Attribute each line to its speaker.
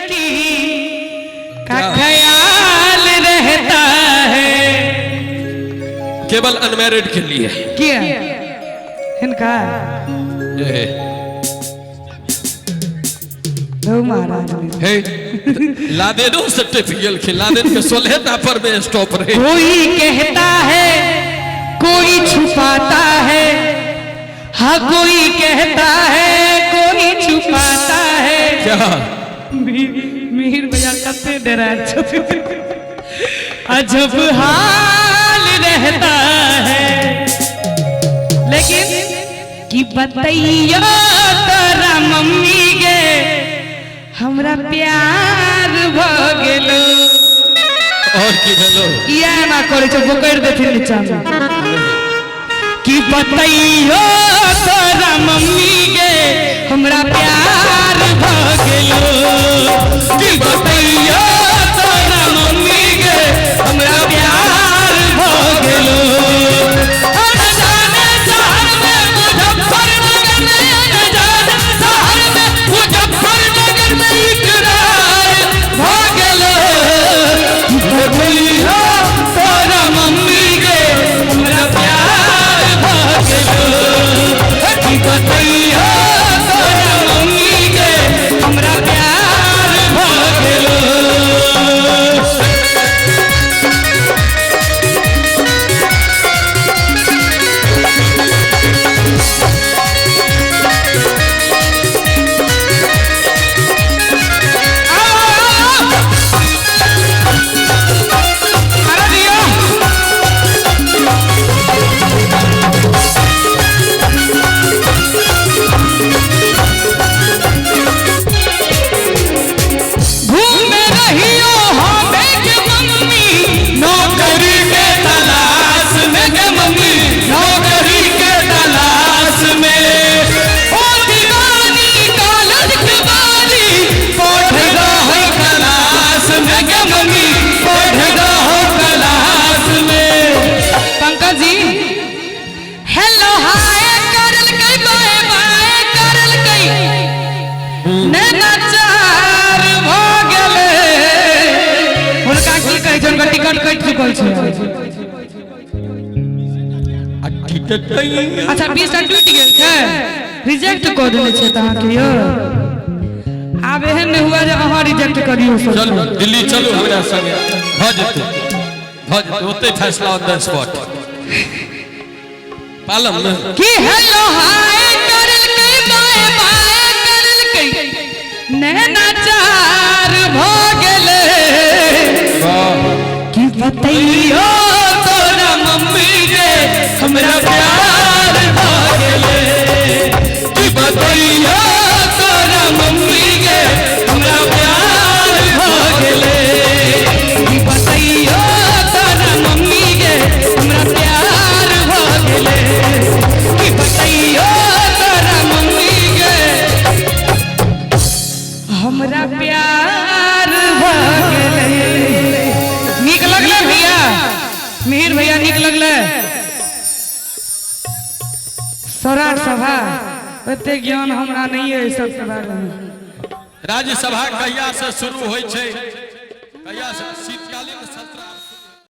Speaker 1: लड़की का ख्याल रहता है।
Speaker 2: केवल अनमैरिड के लिए
Speaker 1: क्या इनका महाराज
Speaker 2: हे लादेनो सर्टिफिकेट के लादेन के 16 पर में स्टॉप रहे।
Speaker 1: कोई कहता है कोई छुपाता है, हाँ कोई कहता है कोई छुपाता है।
Speaker 2: क्या
Speaker 1: मीर भैया कते डरा अजब हाल रहता है। लेकिन कि बताइयो तोरा मम्मी के हमरा प्यार भ गेलो।
Speaker 2: और की भेलो
Speaker 1: या ना करे छ पकड़ देथिन नीचा में कि बताइयो तोरा मम्मी के हमरा प्यार भ गेलो। कि बताइयो तोरा मम्मी के हमरा प्यार भ गेलो। अच्छा 20 टूट गेल छै, रिजेक्ट कर देने छै तहां के यो। आब एहन नहीं हुआ जे अहां रिजेक्ट करियो।
Speaker 2: चलू दिल्ली चलू हमरा संगे भ जेतै ओते फैसला ऑन द स्पॉट पालम में
Speaker 1: कि हेलो हाय करल के बाय बाय करल के नैना चार भ गेले। कि बताइयो तोरा मम्मी के हमरा प्यार भ गेले। कि बताइयो तोरा मम्मी के हमरा प्यार भ गेले। कि बताइयो तोरा मम्मी के हमरा प्यार भ गेले। कि बताइयो तोरा मम्मी के हमरा प्यार भ गेले। नीक लगले भैया, मिहिर भैया नीक लगले। सौराठ सभा एते ज्ञान हमरा नहीं है सब सभा में।
Speaker 2: राज्यसभा कहिया से शुरू होय छै, कहिया से शीतकालीन